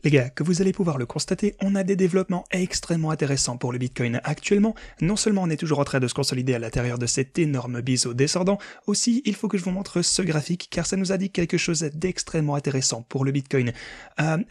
Les gars, que vous allez pouvoir le constater, on a des développements extrêmement intéressants pour le Bitcoin actuellement. Non seulement on est toujours en train de se consolider à l'intérieur de cet énorme biseau descendant, aussi il faut que je vous montre ce graphique car ça nous indique quelque chose d'extrêmement intéressant pour le Bitcoin.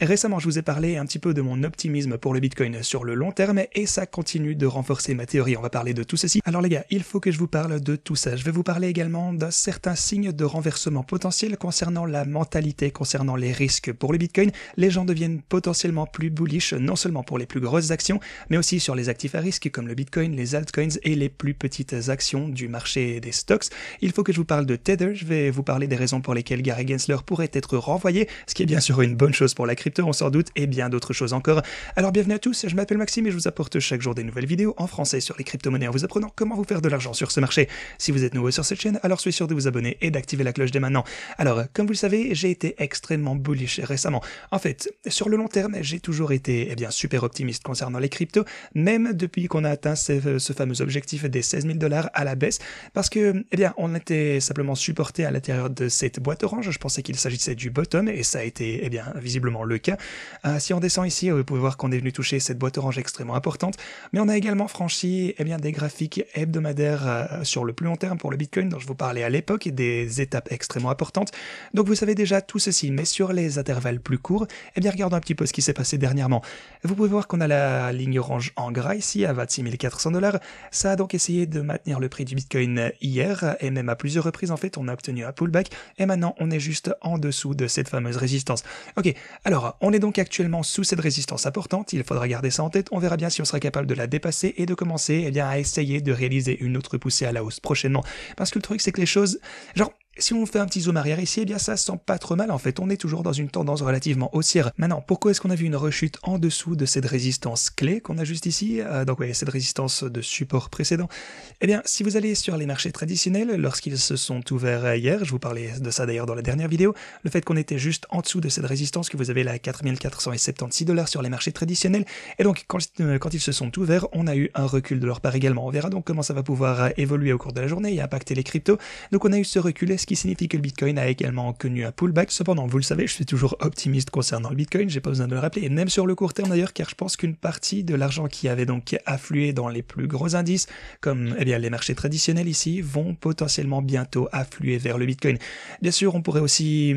Récemment, je vous ai parlé un petit peu de mon optimisme pour le Bitcoin sur le long terme et ça continue de renforcer ma théorie. On va parler de tout ceci. Alors les gars, il faut que je vous parle de tout ça. Je vais vous parler également d'un certain signe de renversement potentiel concernant la mentalité, concernant les risques pour le Bitcoin. Les gens deviennent potentiellement plus bullish, non seulement pour les plus grosses actions, mais aussi sur les actifs à risque comme le Bitcoin, les altcoins et les plus petites actions du marché des stocks. Il faut que je vous parle de Tether, je vais vous parler des raisons pour lesquelles Gary Gensler pourrait être renvoyé, ce qui est bien sûr une bonne chose pour la crypto, on s'en doute, et bien d'autres choses encore. Alors bienvenue à tous, je m'appelle Maxime et je vous apporte chaque jour des nouvelles vidéos en français sur les crypto-monnaies en vous apprenant comment vous faire de l'argent sur ce marché. Si vous êtes nouveau sur cette chaîne, alors soyez sûr de vous abonner et d'activer la cloche dès maintenant. Alors, comme vous le savez, j'ai été extrêmement bullish récemment. En fait, sur le long terme, j'ai toujours été super optimiste concernant les cryptos, même depuis qu'on a atteint ce fameux objectif des 16 000 $ à la baisse, parce que, on était simplement supporté à l'intérieur de cette boîte orange. Je pensais qu'il s'agissait du bottom, et ça a été, visiblement le cas. Si on descend ici, vous pouvez voir qu'on est venu toucher cette boîte orange extrêmement importante, mais on a également franchi, des graphiques hebdomadaires sur le plus long terme pour le Bitcoin, dont je vous parlais à l'époque, des étapes extrêmement importantes. Donc vous savez déjà tout ceci, mais sur les intervalles plus courts, regardons un petit peu ce qui s'est passé dernièrement. Vous pouvez voir qu'on a la ligne orange en gras ici à 26 400 $. Ça a donc essayé de maintenir le prix du Bitcoin hier et même à plusieurs reprises en fait on a obtenu un pullback et maintenant on est juste en dessous de cette fameuse résistance. Ok, alors on est donc actuellement sous cette résistance importante, il faudra garder ça en tête, on verra bien si on sera capable de la dépasser et de commencer à essayer de réaliser une autre poussée à la hausse prochainement. Parce que le truc c'est que les choses, si on fait un petit zoom arrière ici, ça se sent pas trop mal en fait, on est toujours dans une tendance relativement haussière. Maintenant, pourquoi est-ce qu'on a vu une rechute en dessous de cette résistance clé qu'on a juste ici, cette résistance de support précédent? Si vous allez sur les marchés traditionnels, lorsqu'ils se sont ouverts hier, je vous parlais de ça d'ailleurs dans la dernière vidéo, le fait qu'on était juste en dessous de cette résistance que vous avez là à 4 476 $ sur les marchés traditionnels, et donc quand ils se sont ouverts, on a eu un recul de leur part également. On verra donc comment ça va pouvoir évoluer au cours de la journée et impacter les cryptos. Donc on a eu ce recul, ce qui signifie que le Bitcoin a également connu un pullback. Cependant, vous le savez, je suis toujours optimiste concernant le Bitcoin, j'ai pas besoin de le rappeler, et même sur le court terme d'ailleurs, car je pense qu'une partie de l'argent qui avait donc afflué dans les plus gros indices, comme les marchés traditionnels ici, vont potentiellement bientôt affluer vers le Bitcoin. Bien sûr, on pourrait aussi,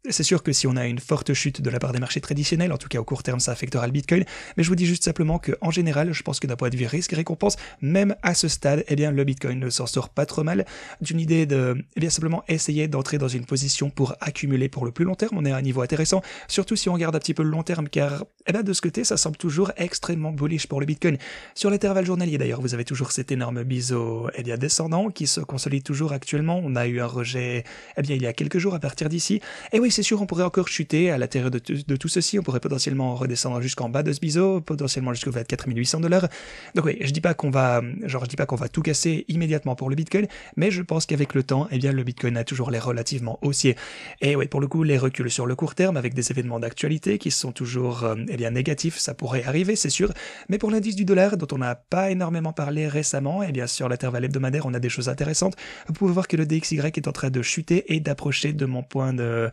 c'est sûr que si on a une forte chute de la part des marchés traditionnels, en tout cas au court terme ça affectera le Bitcoin, mais je vous dis juste simplement qu'en général, je pense que d'un point de vue risque-récompense, même à ce stade, le Bitcoin ne s'en sort pas trop mal d'une idée de, simplement essayer d'entrer dans une position pour accumuler pour le plus long terme. On est à un niveau intéressant, surtout si on regarde un petit peu le long terme, car de ce côté, ça semble toujours extrêmement bullish pour le Bitcoin. Sur l'intervalle journalier d'ailleurs, vous avez toujours cet énorme biseau descendant qui se consolide toujours actuellement. On a eu un rejet il y a quelques jours à partir d'ici, et oui, c'est sûr, on pourrait encore chuter à l'intérieur de tout ceci, on pourrait potentiellement redescendre jusqu'en bas de ce biseau, potentiellement jusqu'au 24 800 $. Donc oui, je dis pas qu'on va tout casser immédiatement pour le Bitcoin, mais je pense qu'avec le temps, le Bitcoin a toujours l'air relativement haussier. Et oui, pour le coup, les reculs sur le court terme, avec des événements d'actualité qui sont toujours négatifs, ça pourrait arriver, c'est sûr, mais pour l'indice du dollar, dont on n'a pas énormément parlé récemment, sur l'intervalle hebdomadaire, on a des choses intéressantes. Vous pouvez voir que le DXY est en train de chuter et d'approcher de mon point de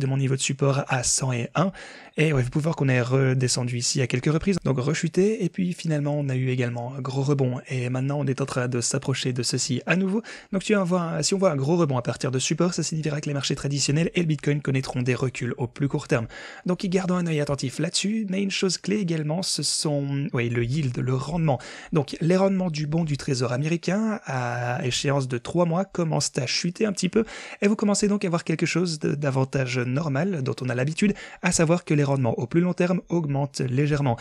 mon niveau de support à 101. Et vous pouvez voir qu'on est redescendu ici à quelques reprises, donc rechuté, et puis finalement on a eu également un gros rebond, et maintenant on est en train de s'approcher de ceci à nouveau. Donc si on voit un gros rebond à partir de support, ça signifiera que les marchés traditionnels et le Bitcoin connaîtront des reculs au plus court terme. Donc gardons un œil attentif là-dessus, mais une chose clé également, ce sont le yield, le rendement. Donc les rendements du bond du trésor américain à échéance de 3 mois commencent à chuter un petit peu, et vous commencez donc à voir quelque chose d'avantage normal dont on a l'habitude, à savoir que les rendements au plus long terme augmentent légèrement.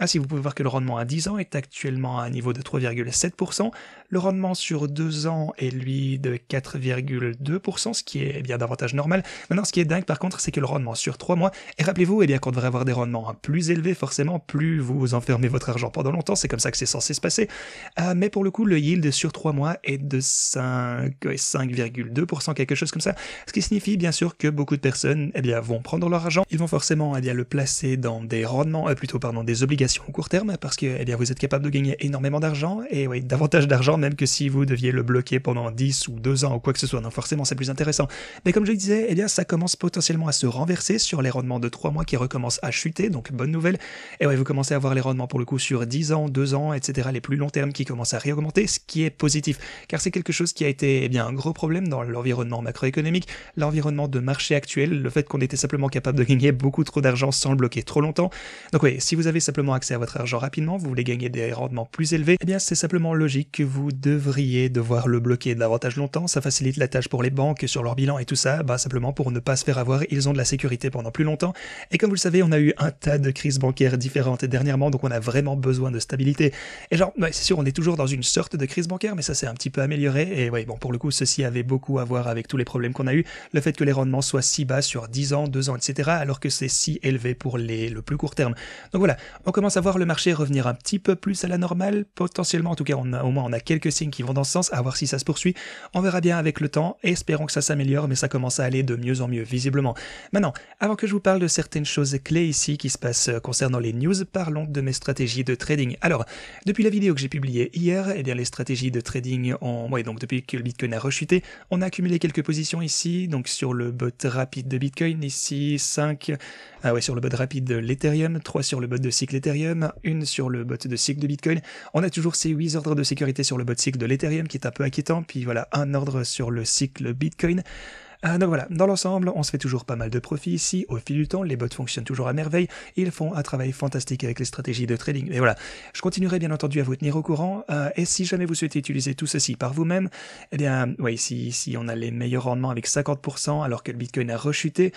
Si vous pouvez voir que le rendement à 10 ans est actuellement à un niveau de 3,7%, le rendement sur 2 ans est lui de 4,2%, ce qui est bien davantage normal. Maintenant, ce qui est dingue par contre, c'est que le rendement sur 3 mois, et rappelez-vous qu'on devrait avoir des rendements plus élevés forcément, plus vous enfermez votre argent pendant longtemps, c'est comme ça que c'est censé se passer, mais pour le coup, le yield sur 3 mois est de 5,2%, quelque chose comme ça, ce qui signifie bien sûr que beaucoup de personnes vont prendre leur argent, ils vont forcément le placer dans des rendements, des obligations au court terme parce que eh bien, vous êtes capable de gagner énormément d'argent et oui, davantage d'argent même que si vous deviez le bloquer pendant 10 ou 2 ans ou quoi que ce soit. Donc forcément, c'est plus intéressant. Mais comme je le disais, eh bien, ça commence potentiellement à se renverser sur les rendements de 3 mois qui recommencent à chuter. Donc bonne nouvelle. Et ouais, vous commencez à voir les rendements pour le coup sur 10 ans, 2 ans, etc. les plus long terme qui commencent à réaugmenter, ce qui est positif. Car c'est quelque chose qui a été eh bien, un gros problème dans l'environnement macroéconomique, l'environnement de marché actuel, le fait qu'on était simplement capable de gagner beaucoup trop d'argent sans le bloquer trop longtemps. Donc oui, si vous avez simplement accès à votre argent rapidement, vous voulez gagner des rendements plus élevés, eh bien c'est simplement logique que vous devriez devoir le bloquer davantage longtemps. Ça facilite la tâche pour les banques sur leur bilan et tout ça, simplement pour ne pas se faire avoir, ils ont de la sécurité pendant plus longtemps. Et comme vous le savez, on a eu un tas de crises bancaires différentes dernièrement, donc on a vraiment besoin de stabilité. Et genre, ouais, c'est sûr, on est toujours dans une sorte de crise bancaire, mais ça s'est un petit peu amélioré. Et ouais, bon, pour le coup, ceci avait beaucoup à voir avec tous les problèmes qu'on a eu. Le fait que les rendements soient si bas sur 10 ans, 2 ans, etc., alors que c'est si élevé pour le plus court terme. Donc voilà, on commence à voir le marché revenir un petit peu plus à la normale, potentiellement, en tout cas, au moins on a quelques signes qui vont dans ce sens, à voir si ça se poursuit. On verra bien avec le temps, et espérons que ça s'améliore, mais ça commence à aller de mieux en mieux, visiblement. Maintenant, avant que je vous parle de certaines choses clés ici qui se passent concernant les news, parlons de mes stratégies de trading. Alors, depuis la vidéo que j'ai publiée hier, eh bien les stratégies de trading donc depuis que le Bitcoin a rechuté, on a accumulé quelques positions ici, donc sur le bot rapide de Bitcoin, ici 5, sur le bot rapide de l'Ethereum, 3 sur le bot de cycle Ethereum, 1 sur le bot de cycle de Bitcoin. On a toujours ces 8 ordres de sécurité sur le bot cycle de l'Ethereum qui est un peu inquiétant, puis voilà, un ordre sur le cycle Bitcoin. Donc voilà, dans l'ensemble, on se fait toujours pas mal de profits ici, au fil du temps, les bots fonctionnent toujours à merveille, ils font un travail fantastique avec les stratégies de trading. Mais voilà, je continuerai bien entendu à vous tenir au courant, et si jamais vous souhaitez utiliser tout ceci par vous-même, eh bien, ouais, ici on a les meilleurs rendements avec 50% alors que le Bitcoin a rechuté.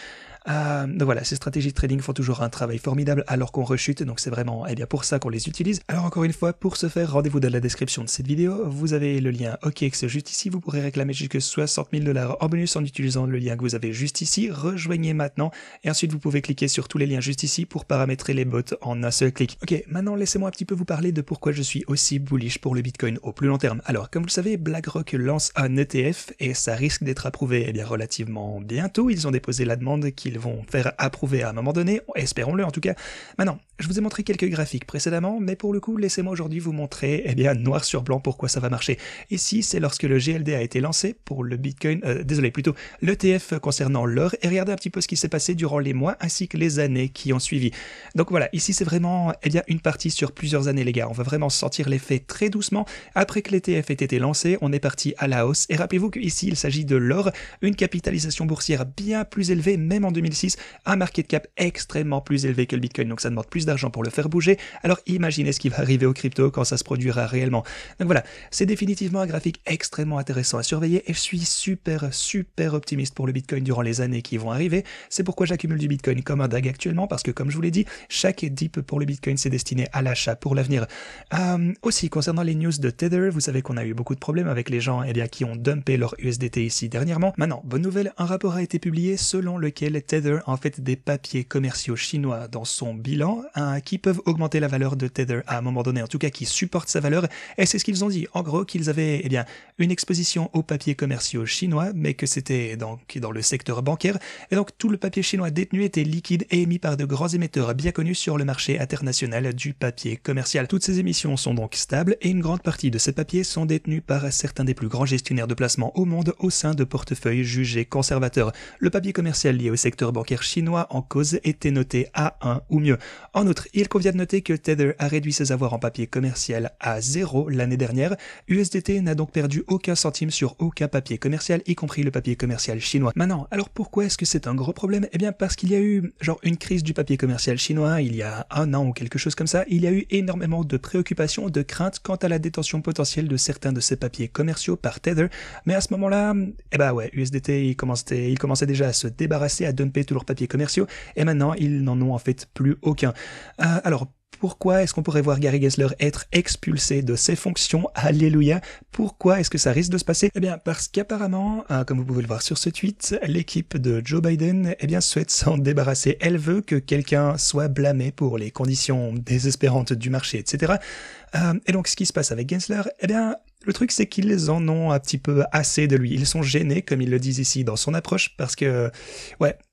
Donc voilà, ces stratégies de trading font toujours un travail formidable alors qu'on rechute, donc c'est vraiment pour ça qu'on les utilise. Alors encore une fois, pour ce faire, rendez-vous dans la description de cette vidéo, vous avez le lien OKX juste ici, vous pourrez réclamer jusque 60 000 $ en bonus en utilisant le lien que vous avez juste ici, rejoignez maintenant, et ensuite vous pouvez cliquer sur tous les liens juste ici pour paramétrer les bots en un seul clic. Ok, maintenant laissez-moi un petit peu vous parler de pourquoi je suis aussi bullish pour le Bitcoin au plus long terme. Alors comme vous le savez, BlackRock lance un ETF et ça risque d'être approuvé relativement bientôt, ils ont déposé la demande qu'ils vont faire approuver à un moment donné, espérons-le en tout cas. Maintenant, je vous ai montré quelques graphiques précédemment, mais pour le coup, laissez-moi aujourd'hui vous montrer, noir sur blanc pourquoi ça va marcher. Ici, c'est lorsque le GLD a été lancé pour le Bitcoin, plutôt l'ETF concernant l'or, et regardez un petit peu ce qui s'est passé durant les mois ainsi que les années qui ont suivi. Donc voilà, ici c'est vraiment, une partie sur plusieurs années les gars, on va vraiment sentir l'effet très doucement. Après que l'ETF ait été lancé, on est parti à la hausse, et rappelez-vous qu'ici il s'agit de l'or, une capitalisation boursière bien plus élevée, même en 2006, un market cap extrêmement plus élevé que le Bitcoin, donc ça demande plus d'argent pour le faire bouger. Alors imaginez ce qui va arriver au crypto quand ça se produira réellement. Donc voilà, c'est définitivement un graphique extrêmement intéressant à surveiller et je suis super optimiste pour le Bitcoin durant les années qui vont arriver. C'est pourquoi j'accumule du Bitcoin comme un DAG actuellement, parce que comme je vous l'ai dit, chaque dip pour le Bitcoin c'est destiné à l'achat pour l'avenir. Aussi, concernant les news de Tether, vous savez qu'on a eu beaucoup de problèmes avec les gens qui ont dumpé leur USDT ici dernièrement. Maintenant, bonne nouvelle, un rapport a été publié selon lequel Tether en fait des papiers commerciaux chinois dans son bilan qui peuvent augmenter la valeur de Tether à un moment donné, en tout cas qui supportent sa valeur, et c'est ce qu'ils ont dit, en gros qu'ils avaient une exposition aux papiers commerciaux chinois, mais que c'était donc dans le secteur bancaire, et donc tout le papier chinois détenu était liquide et émis par de grands émetteurs bien connus sur le marché international du papier commercial. Toutes ces émissions sont donc stables, et une grande partie de ces papiers sont détenus par certains des plus grands gestionnaires de placement au monde au sein de portefeuilles jugés conservateurs. Le papier commercial lié au secteur bancaire chinois en cause était noté A1 ou mieux. En outre, il convient de noter que Tether a réduit ses avoirs en papier commercial à 0 l'année dernière. USDT n'a donc perdu aucun centime sur aucun papier commercial, y compris le papier commercial chinois. Maintenant, alors pourquoi est-ce que c'est un gros problème? Parce qu'il y a eu une crise du papier commercial chinois il y a un an ou quelque chose comme ça. Il y a eu énormément de préoccupations, de craintes quant à la détention potentielle de certains de ces papiers commerciaux par Tether. Mais à ce moment-là, USDT il commençait déjà à se débarrasser, à dumper tous leurs papiers commerciaux, et maintenant ils n'en ont en fait plus aucun. Alors pourquoi est-ce qu'on pourrait voir Gary Gensler être expulsé de ses fonctions? Alléluia. Pourquoi est-ce que ça risque de se passer? Parce qu'apparemment, comme vous pouvez le voir sur ce tweet, l'équipe de Joe Biden souhaite s'en débarrasser. Elle veut que quelqu'un soit blâmé pour les conditions désespérantes du marché, etc. Et donc ce qui se passe avec Gensler, le truc, c'est qu'ils en ont un petit peu assez de lui. Ils sont gênés, comme ils le disent ici dans son approche, parce que,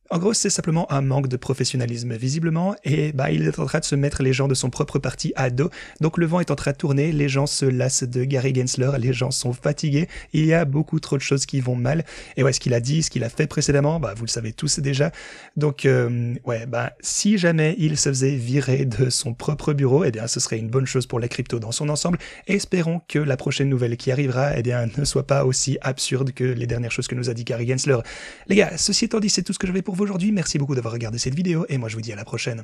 En gros, c'est simplement un manque de professionnalisme, visiblement, et bah, il est en train de se mettre les gens de son propre parti à dos. Donc le vent est en train de tourner, les gens se lassent de Gary Gensler, les gens sont fatigués, il y a beaucoup trop de choses qui vont mal. Et ouais, ce qu'il a dit, ce qu'il a fait précédemment, bah, vous le savez tous déjà. Donc ouais, bah, si jamais il se faisait virer de son propre bureau, eh bien ce serait une bonne chose pour la crypto dans son ensemble. Et espérons que la prochaine nouvelle qui arrivera, eh bien ne soit pas aussi absurde que les dernières choses que nous a dit Gary Gensler. Les gars, ceci étant dit, c'est tout ce que j'avais pour vous aujourd'hui. Merci beaucoup d'avoir regardé cette vidéo et moi je vous dis à la prochaine.